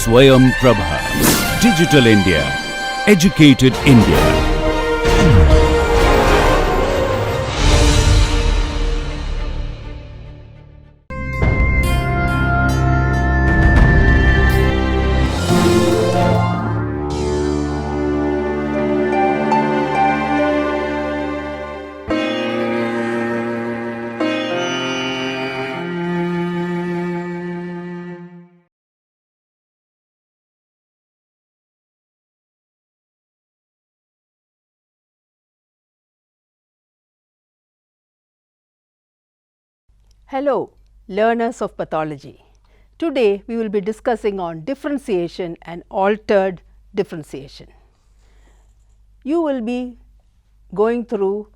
Swayam Prabha. Digital India. Educated India. Hello, learners of pathology. Today we will be discussing on differentiation and altered differentiation. You will be going through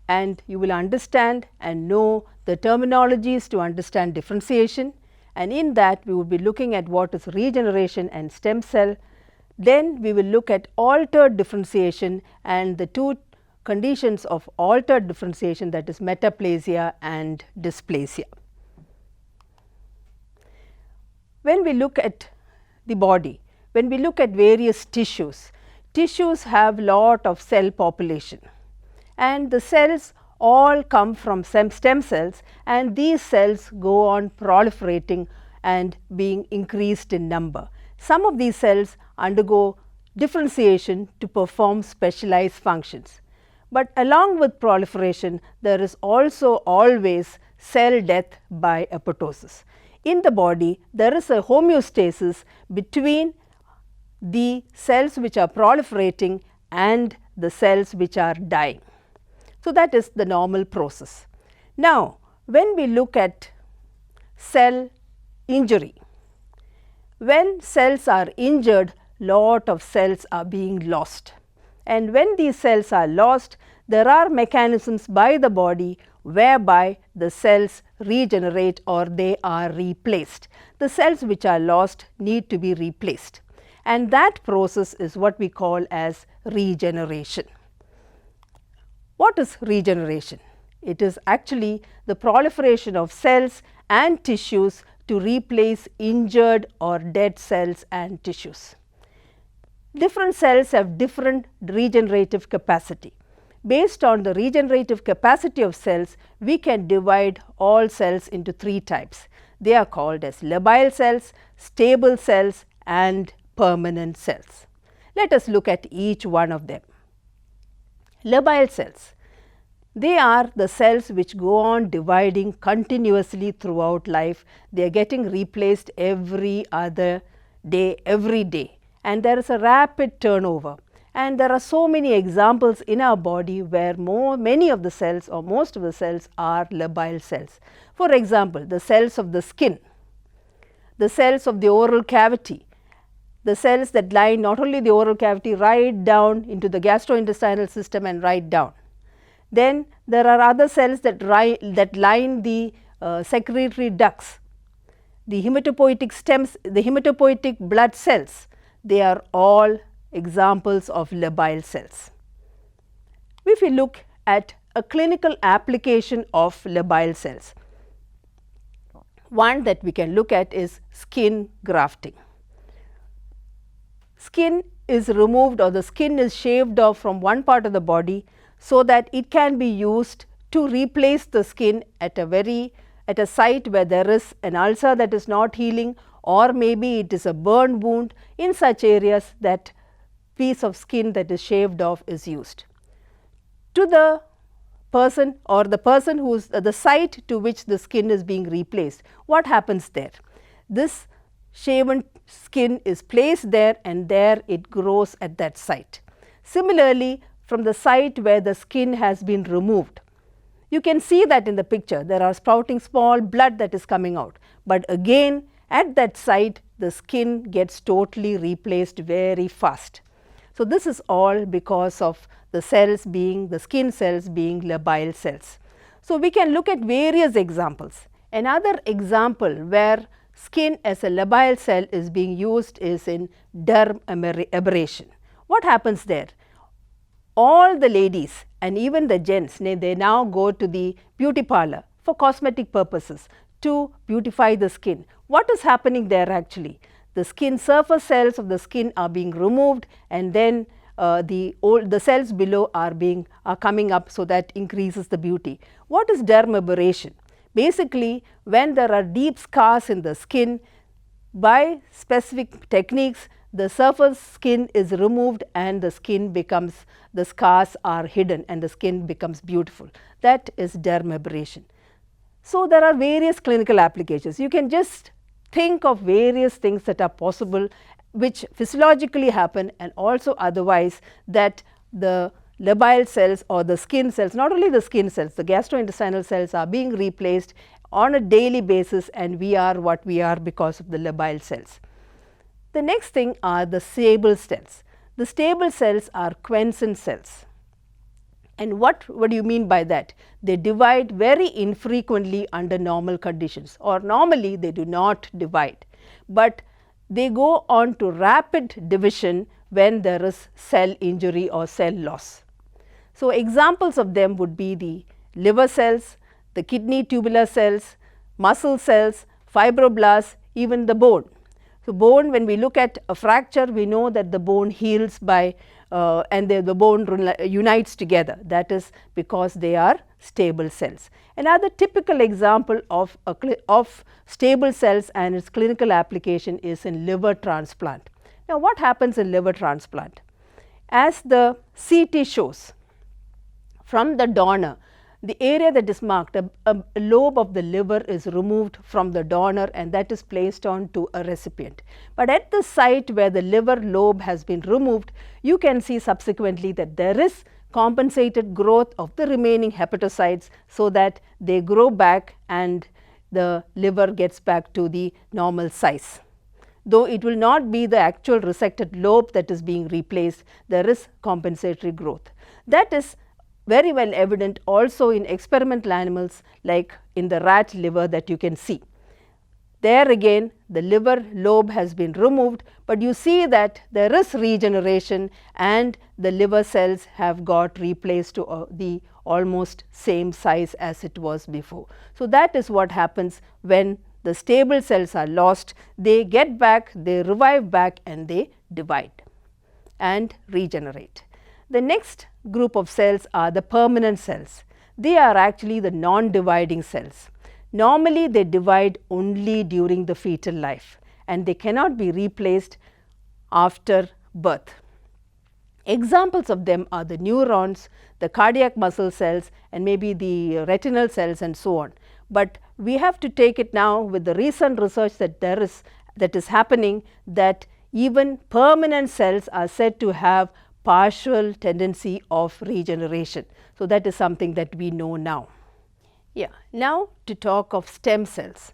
and you will understand and know the terminologies to understand differentiation, and in that we will be looking at what is regeneration and stem cell. Then we will look at altered differentiation and the two conditions of altered differentiation, that is metaplasia and dysplasia. When we look at the body, when we look at various tissues, tissues have lot of cell population, and the cells all come from stem cells, and these cells go on proliferating and being increased in number. Some of these cells undergo differentiation to perform specialized functions. But along with proliferation, there is also always cell death by apoptosis. In the body, there is a homeostasis between the cells which are proliferating and the cells which are dying. So, that is the normal process. Now, when we look at cell injury, when cells are injured, lot of cells are being lost. And when these cells are lost, there are mechanisms by the body whereby the cells regenerate or they are replaced. The cells which are lost need to be replaced, and that process is what we call as regeneration. What is regeneration? It is actually the proliferation of cells and tissues to replace injured or dead cells and tissues. Different cells have different regenerative capacity. Based on the regenerative capacity of cells, we can divide all cells into three types. They are called as labile cells, stable cells and permanent cells. Let us look at each one of them. Labile cells, they are the cells which go on dividing continuously throughout life. They are getting replaced every other day, every day. And there is a rapid turnover, and there are so many examples in our body where many of the cells or most of the cells are labile cells. For example, the cells of the skin, the cells of the oral cavity, the cells that line not only the oral cavity right down into the gastrointestinal system and right down. Then there are other cells that line the secretory ducts, the hematopoietic stems, the hematopoietic blood cells. They are all examples of labile cells. If we look at a clinical application of labile cells, one that we can look at is skin grafting. Skin is removed or the skin is shaved off from one part of the body so that it can be used to replace the skin at a site where there is an ulcer that is not healing, or maybe it is a burn wound. In such areas, that piece of skin that is shaved off is used. To the person or the person who is the site to which the skin is being replaced, what happens there? This shaven skin is placed there and there it grows at that site. Similarly, from the site where the skin has been removed, you can see that in the picture there are sprouting small blood that is coming out, but again at that site the skin gets totally replaced very fast. So, this is all because of the cells being the skin cells being labile cells. So, we can look at various examples. Another example where skin as a labile cell is being used is in derm aberration. What happens there? All the ladies and even the gents, they now go to the beauty parlor for cosmetic purposes to beautify the skin. What is happening there actually? the skin surface cells of the skin are being removed, and then the cells below are coming up, so that increases the beauty. What is dermabrasion? Basically, when there are deep scars in the skin, by specific techniques, the surface skin is removed and the scars are hidden and the skin becomes beautiful. That is dermabrasion. So, there are various clinical applications. You can just think of various things that are possible, which physiologically happen, and also otherwise, that the labile cells or the skin cells, not only the skin cells, the gastrointestinal cells are being replaced on a daily basis, and we are what we are because of the labile cells. The next thing are the stable cells. The stable cells are quiescent cells. And what do you mean by that? They divide very infrequently under normal conditions, or normally they do not divide, but they go on to rapid division when there is cell injury or cell loss. So, examples of them would be the liver cells, the kidney tubular cells, muscle cells, fibroblasts, even the bone. So, bone, when we look at a fracture, we know that the bone heals by and the bone unites together. That is because they are stable cells. Another typical example of stable cells and its clinical application is in liver transplant. Now, what happens in liver transplant? As the CT shows, from the donor, the area that is marked, a lobe of the liver is removed from the donor, and that is placed onto a recipient. But at the site where the liver lobe has been removed, you can see subsequently that there is compensated growth of the remaining hepatocytes, so that they grow back and the liver gets back to the normal size. Though it will not be the actual resected lobe that is being replaced, there is compensatory growth. That is very well evident also in experimental animals, like in the rat liver that you can see. There again, the liver lobe has been removed, but you see that there is regeneration and the liver cells have got replaced to the almost same size as it was before. So, that is what happens when the stable cells are lost. They get back, they revive back, and they divide and regenerate. The next group of cells are the permanent cells. They are actually the non-dividing cells. Normally, they divide only during the fetal life, and they cannot be replaced after birth. Examples of them are the neurons, the cardiac muscle cells, and maybe the retinal cells, and so on. But we have to take it now with the recent research that is happening, that even permanent cells are said to have partial tendency of regeneration. So, that is something that we know now. Yeah. Now, to talk of stem cells.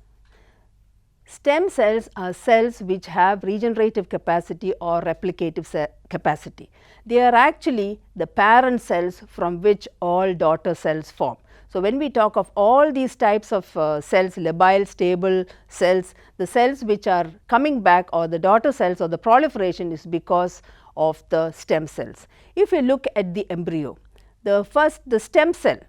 Stem cells are cells which have regenerative capacity or replicative capacity. They are actually the parent cells from which all daughter cells form. So, when we talk of all these types of cells, labile, stable cells, the cells which are coming back, or the daughter cells, or the proliferation, is because of the stem cells. If you look at the embryo, the stem cell,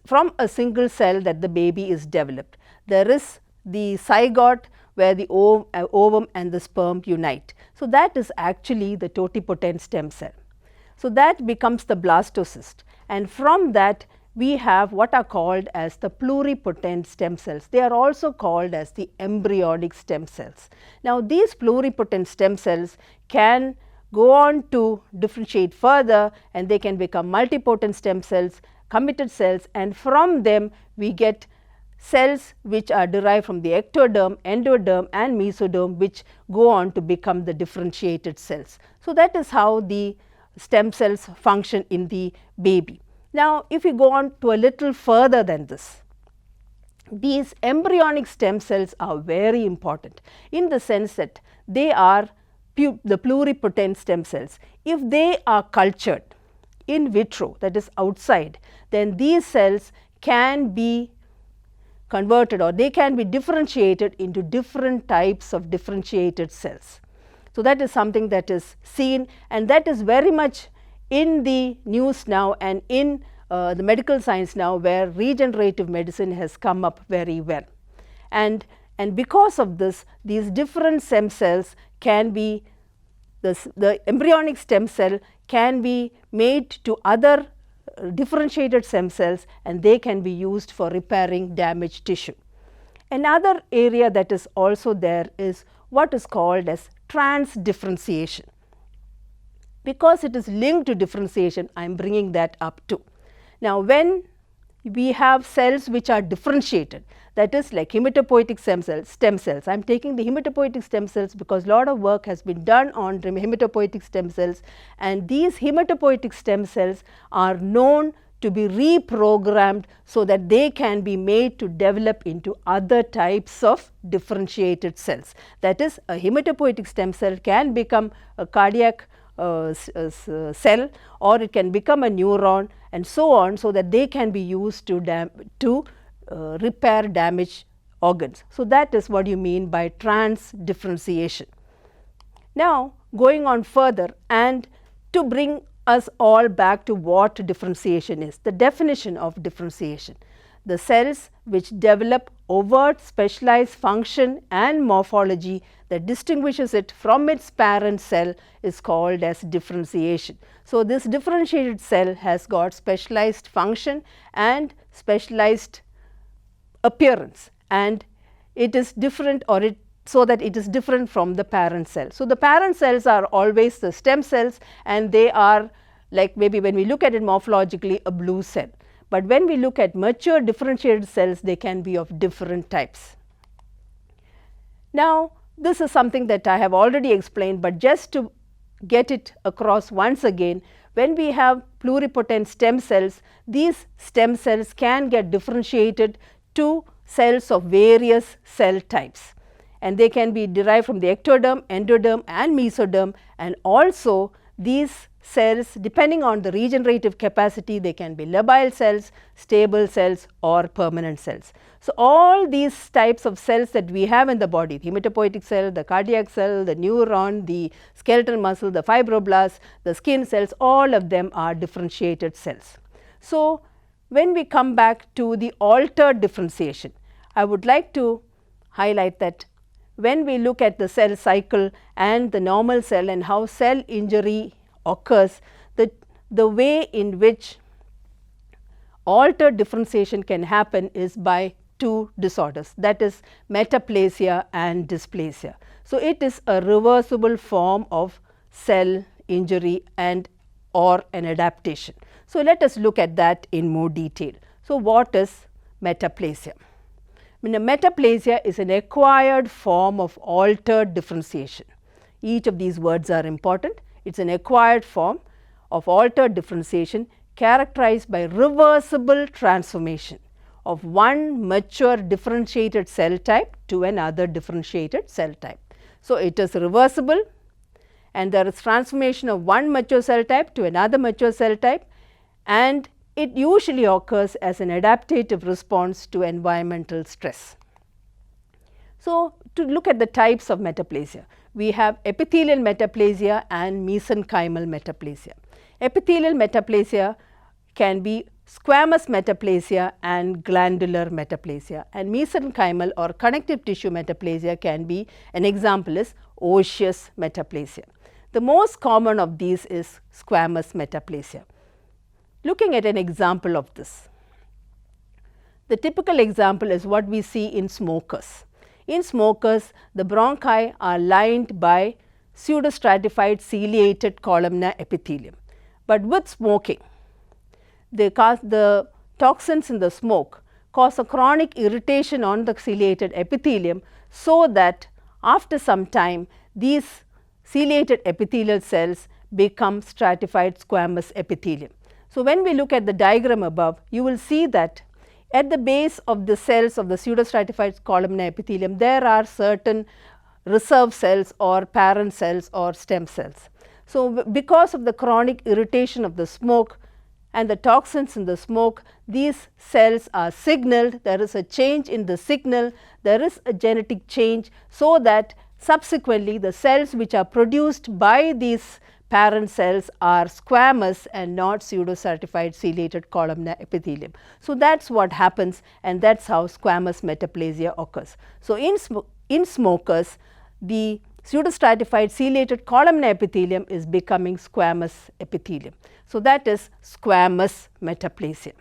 from a single cell that the baby is developed, there is the zygote where the ovum and the sperm unite. So, that is actually the totipotent stem cell. So, that becomes the blastocyst, and from that we have what are called as the pluripotent stem cells. They are also called as the embryonic stem cells. Now, these pluripotent stem cells can go on to differentiate further, and they can become multipotent stem cells, committed cells, and from them we get cells which are derived from the ectoderm, endoderm, and mesoderm, which go on to become the differentiated cells. So, that is how the stem cells function in the baby. Now, if we go on to a little further than this, these embryonic stem cells are very important in the sense that they are the pluripotent stem cells. If they are cultured in vitro, that is outside, then these cells can be converted, or they can be differentiated into different types of differentiated cells. So, that is something that is seen, and that is very much in the news now and in the medical science now, where regenerative medicine has come up very well. And and because of this, these different stem cells can be, the embryonic stem cell can be made to other differentiated stem cells, and they can be used for repairing damaged tissue. Another area that is also there is what is called as transdifferentiation. Because it is linked to differentiation, I am bringing that up too. Now, when we have cells which are differentiated, that is like hematopoietic stem cells. I am taking the hematopoietic stem cells because a lot of work has been done on hematopoietic stem cells, and these hematopoietic stem cells are known to be reprogrammed so that they can be made to develop into other types of differentiated cells. That is, a hematopoietic stem cell can become a cardiac cell, or it can become a neuron, and so on, so that they can be used to repair damaged organs. So, that is what you mean by transdifferentiation. Now, going on further, and to bring us all back to what differentiation is, the definition of differentiation: the cells which develop overt specialized function and morphology that distinguishes it from its parent cell is called as differentiation. So, this differentiated cell has got specialized function and specialized appearance, and it is different, or so that it is different from the parent cell. So, the parent cells are always the stem cells, and they are like, maybe when we look at it morphologically, a blue cell. But when we look at mature differentiated cells, they can be of different types. Now, this is something that I have already explained, but just to get it across once again, when we have pluripotent stem cells, these stem cells can get differentiated to cells of various cell types, and they can be derived from the ectoderm, endoderm and mesoderm, and also these cells, depending on the regenerative capacity, they can be labile cells, stable cells or permanent cells. So, all these types of cells that we have in the body, the hematopoietic cell, the cardiac cell, the neuron, the skeletal muscle, the fibroblasts, the skin cells, all of them are differentiated cells. So, when we come back to the altered differentiation, I would like to highlight that when we look at the cell cycle and the normal cell and how cell injury occurs, the way in which altered differentiation can happen is by two disorders, that is metaplasia and dysplasia. So, it is a reversible form of cell injury and or an adaptation. So, let us look at that in more detail. So, what is metaplasia? Metaplasia is an acquired form of altered differentiation. Each of these words are important. It is an acquired form of altered differentiation characterized by reversible transformation of one mature differentiated cell type to another differentiated cell type. So, it is reversible, and there is transformation of one mature cell type to another mature cell type, and it usually occurs as an adaptive response to environmental stress. So, to look at the types of metaplasia, we have epithelial metaplasia and mesenchymal metaplasia. Epithelial metaplasia can be squamous metaplasia and glandular metaplasia, and mesenchymal or connective tissue metaplasia can be, an example is osseous metaplasia. The most common of these is squamous metaplasia. Looking at an example of this, the typical example is what we see in smokers. In smokers, the bronchi are lined by pseudostratified ciliated columnar epithelium, but with smoking, the toxins in the smoke cause a chronic irritation on the ciliated epithelium, so that after some time these ciliated epithelial cells become stratified squamous epithelium. So, when we look at the diagram above, you will see that at the base of the cells of the pseudostratified columnar epithelium, there are certain reserve cells or parent cells or stem cells. So, because of the chronic irritation of the smoke and the toxins in the smoke, these cells are signaled, there is a change in the signal, there is a genetic change, so that subsequently the cells which are produced by these parent cells are squamous and not pseudo-stratified ciliated columnar epithelium. So, that is what happens, and that is how squamous metaplasia occurs. So, in smokers, the pseudo-stratified ciliated columnar epithelium is becoming squamous epithelium. So, that is squamous metaplasia.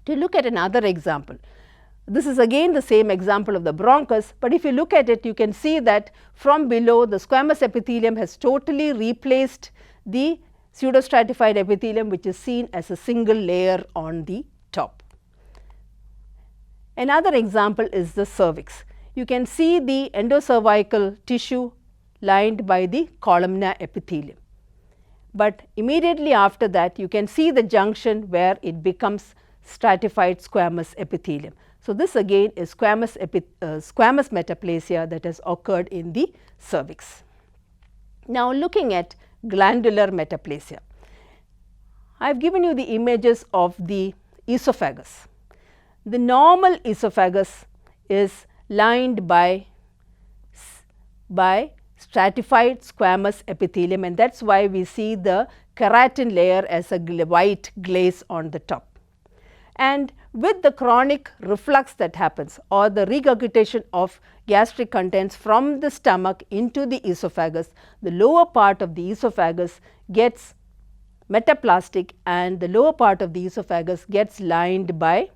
To look at another example, this is again the same example of the bronchus, but if you look at it, you can see that from below the squamous epithelium has totally replaced the pseudo-stratified epithelium, which is seen as a single layer on the top. Another example is the cervix. You can see the endocervical tissue lined by the columnar epithelium, but immediately after that you can see the junction where it becomes stratified squamous epithelium. So, this again is squamous metaplasia that has occurred in the cervix. Now, looking at glandular metaplasia, I have given you the images of the esophagus. The normal esophagus is lined by stratified squamous epithelium, and that is why we see the keratin layer as a white glaze on the top. And with the chronic reflux that happens, or the regurgitation of gastric contents from the stomach into the esophagus, the lower part of the esophagus gets metaplastic and the lower part of the esophagus gets lined by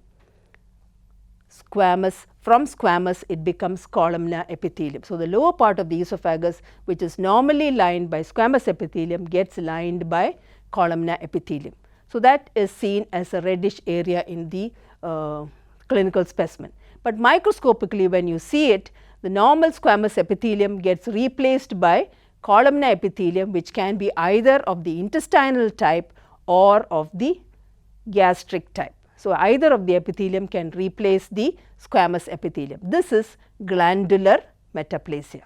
squamous. From squamous it becomes columnar epithelium. So, the lower part of the esophagus, which is normally lined by squamous epithelium, gets lined by columnar epithelium. So, that is seen as a reddish area in the clinical specimen. But microscopically, when you see it, the normal squamous epithelium gets replaced by columnar epithelium, which can be either of the intestinal type or of the gastric type. So, either of the epithelium can replace the squamous epithelium. This is glandular metaplasia.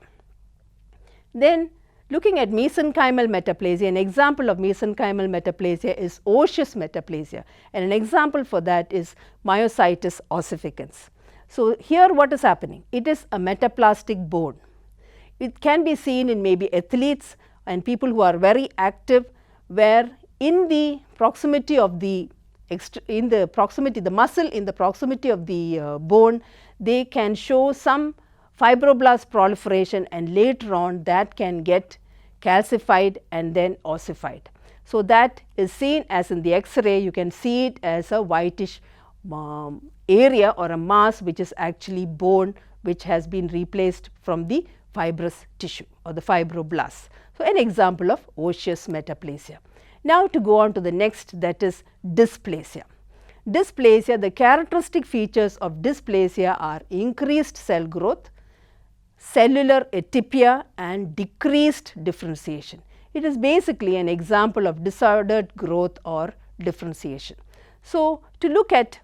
Then, looking at mesenchymal metaplasia, an example of mesenchymal metaplasia is osseous metaplasia, and an example for that is myositis ossificans. So, here what is happening? It is a metaplastic bone. It can be seen in maybe athletes and people who are very active, where in the proximity of the muscle in the proximity of the bone, they can show some fibroblast proliferation, and later on that can get calcified and then ossified. So, that is seen as in the X-ray. You can see it as a whitish area or a mass, which is actually bone, which has been replaced from the fibrous tissue or the fibroblasts. So, an example of osseous metaplasia. Now, to go on to the next, that is dysplasia. Dysplasia, the characteristic features of dysplasia are increased cell growth, cellular atypia and decreased differentiation. It is basically an example of disordered growth or differentiation. So, to look at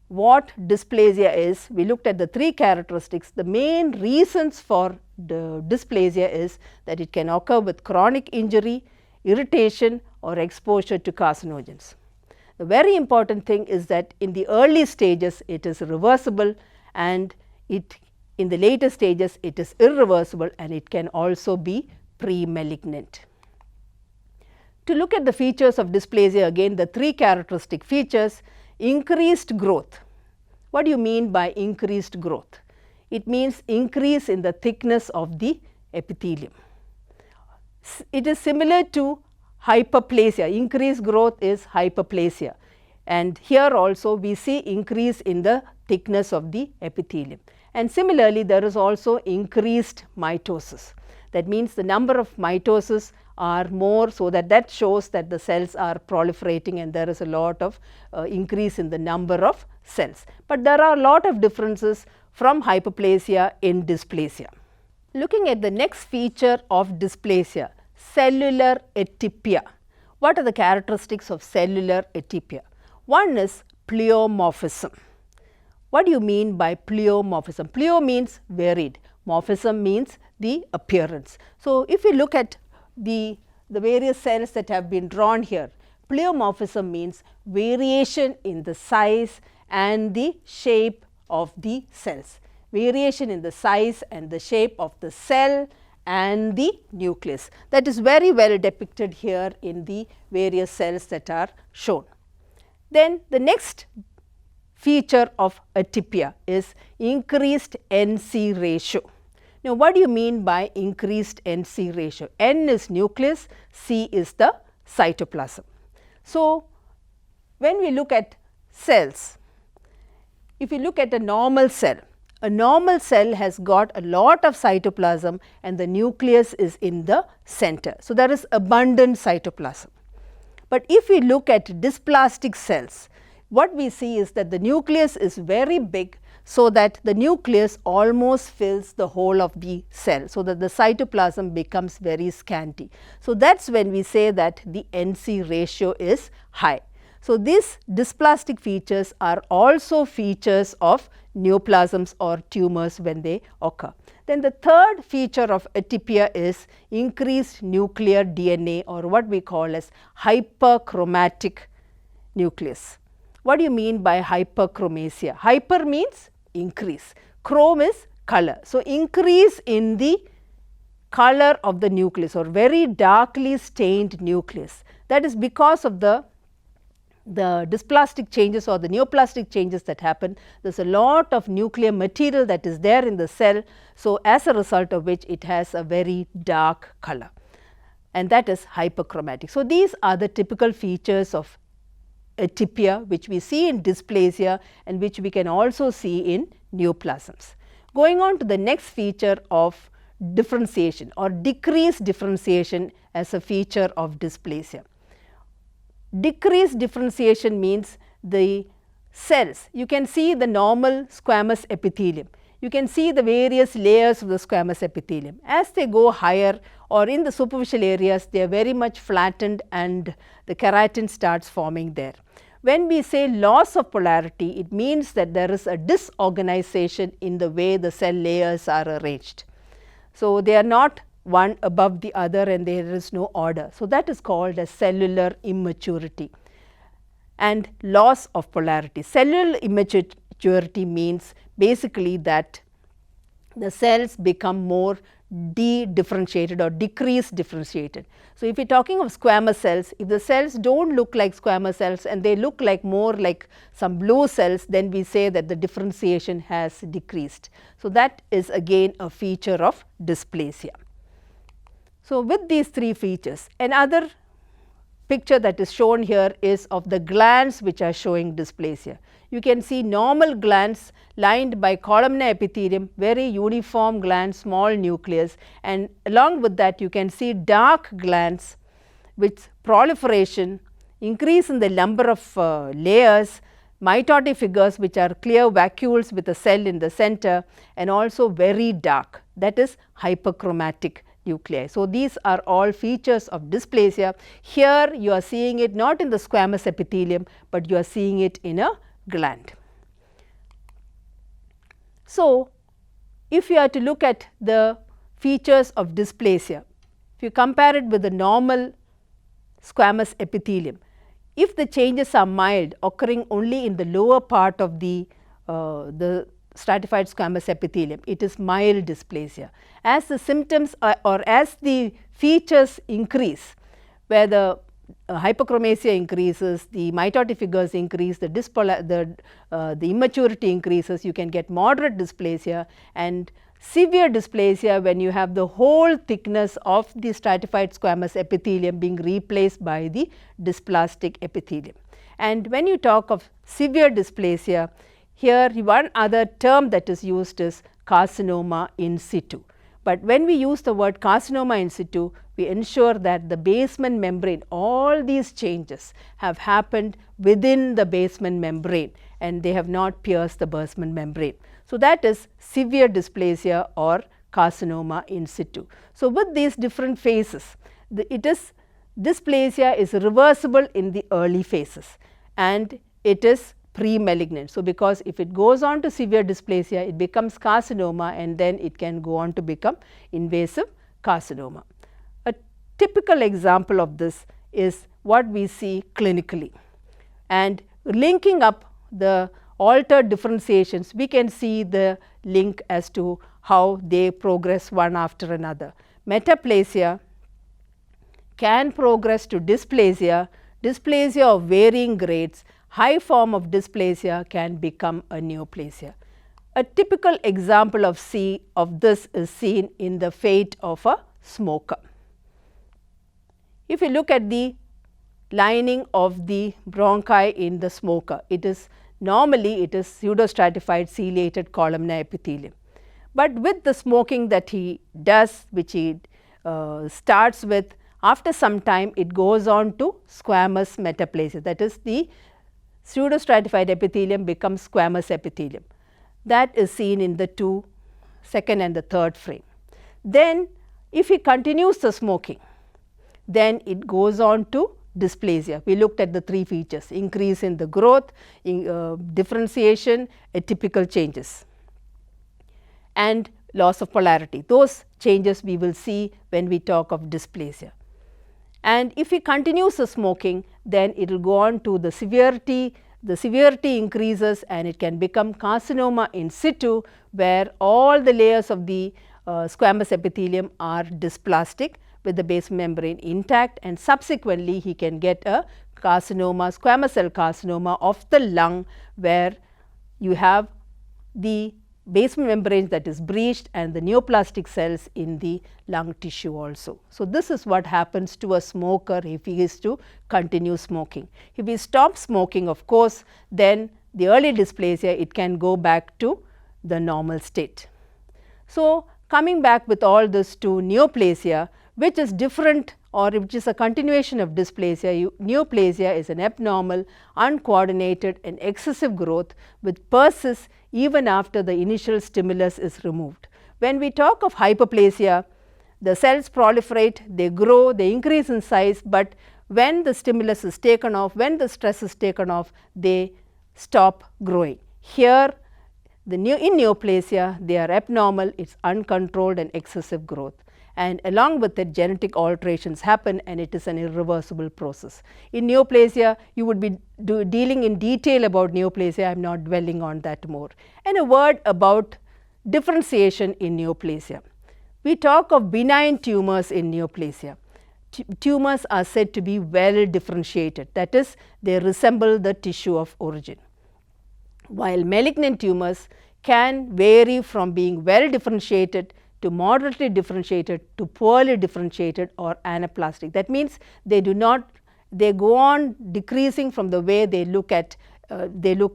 what dysplasia is, we looked at the three characteristics. The main reasons for the dysplasia is that it can occur with chronic injury, irritation or exposure to carcinogens. The very important thing is that in the early stages it is reversible, and in the later stages it is irreversible, and it can also be pre-malignant. To look at the features of dysplasia, again the three characteristic features: increased growth. What do you mean by increased growth? It means increase in the thickness of the epithelium. It is similar to hyperplasia. Increased growth is hyperplasia, and here also we see increase in the thickness of the epithelium. And similarly, there is also increased mitosis. That means the number of mitoses are more, so that shows that the cells are proliferating and there is a lot of increase in the number of cells. But there are a lot of differences from hyperplasia in dysplasia. Looking at the next feature of dysplasia, cellular atypia. What are the characteristics of cellular atypia? One is pleomorphism. What do you mean by pleomorphism? Pleo means varied, morphism means the appearance. So, if you look at the various cells that have been drawn here, pleomorphism means variation in the size and the shape of the cells. Variation in the size and the shape of the cell and the nucleus. That is very well depicted here in the various cells that are shown. Then the next feature of atypia is increased NC ratio. Now, what do you mean by increased NC ratio? N is nucleus, C is the cytoplasm. So, when we look at cells, if you look at a normal cell has got a lot of cytoplasm and the nucleus is in the center. So, there is abundant cytoplasm. But if we look at dysplastic cells, what we see is that the nucleus is very big, so that the nucleus almost fills the whole of the cell, so that the cytoplasm becomes very scanty. So, that is when we say that the NC ratio is high. So, these dysplastic features are also features of neoplasms or tumors when they occur. Then the third feature of atypia is increased nuclear DNA, or what we call as hyperchromatic nucleus. What do you mean by hyperchromasia? Hyper means increase, chrome is color. So, increase in the color of the nucleus or very darkly stained nucleus. That is because of the dysplastic changes or the neoplastic changes that happen. There is a lot of nuclear material that is there in the cell. So, as a result of which it has a very dark color, and that is hyperchromatic. So, these are the typical features of atypia which we see in dysplasia and which we can also see in neoplasms. Going on to the next feature of differentiation or decreased differentiation as a feature of dysplasia. Decreased differentiation means the cells, you can see the normal squamous epithelium, you can see the various layers of the squamous epithelium. As they go higher or in the superficial areas, they are very much flattened and the keratin starts forming there. When we say loss of polarity, it means that there is a disorganization in the way the cell layers are arranged. So, they are not one above the other and there is no order. So, that is called as cellular immaturity and loss of polarity. Cellular immaturity means basically that the cells become more de-differentiated or decreased differentiated. So, if we are talking of squamous cells, if the cells do not look like squamous cells and they look like more like some blue cells, then we say that the differentiation has decreased. So, that is again a feature of dysplasia. So, with these three features, another picture that is shown here is of the glands which are showing dysplasia. You can see normal glands lined by columnar epithelium, very uniform glands, small nucleus, and along with that you can see dark glands with proliferation, increase in the number of layers, mitotic figures which are clear vacuoles with a cell in the center, and also very dark, that is hyperchromatic nuclei. So, these are all features of dysplasia. Here you are seeing it not in the squamous epithelium, but you are seeing it in a gland. So, if you are to look at the features of dysplasia, if you compare it with the normal squamous epithelium, if the changes are mild, occurring only in the lower part of the stratified squamous epithelium, it is mild dysplasia. As the symptoms or as the features increase, where the hyperchromasia increases, the mitotic figures increase, the immaturity increases, you can get moderate dysplasia, and severe dysplasia when you have the whole thickness of the stratified squamous epithelium being replaced by the dysplastic epithelium. And when you talk of severe dysplasia, here one other term that is used is carcinoma in situ. But when we use the word carcinoma in situ, we ensure that the basement membrane, all these changes have happened within the basement membrane and they have not pierced the basement membrane. So, that is severe dysplasia or carcinoma in situ. So, with these different phases, dysplasia is reversible in the early phases and it is pre-malignant. So, because if it goes on to severe dysplasia, it becomes carcinoma and then it can go on to become invasive carcinoma. A typical example of this is what we see clinically, and linking up the altered differentiations, we can see the link as to how they progress one after another. metaplasia can progress to dysplasia, dysplasia of varying grades, high form of dysplasia can become a neoplasia. A typical example of this is seen in the fate of a smoker. If you look at the lining of the bronchi in the smoker, it is normally pseudostratified ciliated columnar epithelium. But with the smoking that he does, which he starts with, after some time it goes on to squamous metaplasia, that is the pseudostratified epithelium becomes squamous epithelium. That is seen in the second and the third frame. Then if he continues the smoking, then it goes on to dysplasia. We looked at the three features: increase in the growth, differentiation, atypical changes, and loss of polarity. Those changes we will see when we talk of dysplasia. And if he continues the smoking, then it will go on to the severity. The severity increases and it can become carcinoma in situ, where all the layers of the squamous epithelium are dysplastic with the basement membrane intact, and subsequently he can get a carcinoma, squamous cell carcinoma of the lung, where you have the basement membrane that is breached and the neoplastic cells in the lung tissue also. So, this is what happens to a smoker if he is to continue smoking. If he stops smoking, of course, then the early dysplasia, it can go back to the normal state. So, coming back with all this to neoplasia, which is different or which is a continuation of dysplasia. Neoplasia is an abnormal, uncoordinated and excessive growth which persists even after the initial stimulus is removed. When we talk of hyperplasia, the cells proliferate, they grow, they increase in size, but when the stimulus is taken off, when the stress is taken off, they stop growing. Here in neoplasia, they are abnormal, it is uncontrolled and excessive growth, and along with it genetic alterations happen and it is an irreversible process. In neoplasia, you would be dealing in detail about neoplasia, I am not dwelling on that more. And a word about differentiation in neoplasia. We talk of benign tumors in neoplasia. Tumors are said to be well differentiated, that is, they resemble the tissue of origin, while malignant tumors can vary from being well differentiated to moderately differentiated to poorly differentiated or anaplastic. That means they go on decreasing from the way they look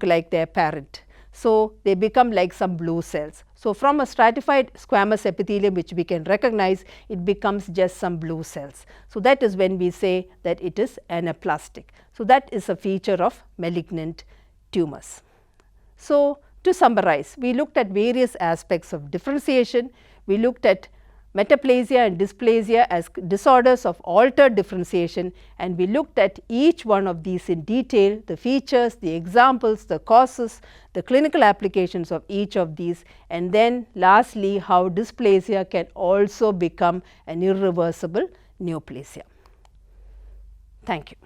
like their parent. So, they become like some blue cells. So, from a stratified squamous epithelium which we can recognize, it becomes just some blue cells. So, that is when we say that it is anaplastic. So, that is a feature of malignant tumors. So, to summarize, we looked at various aspects of differentiation. We looked at metaplasia and dysplasia as disorders of altered differentiation, and we looked at each one of these in detail, the features, the examples, the causes, the clinical applications of each of these, and then lastly how dysplasia can also become an irreversible neoplasia. Thank you.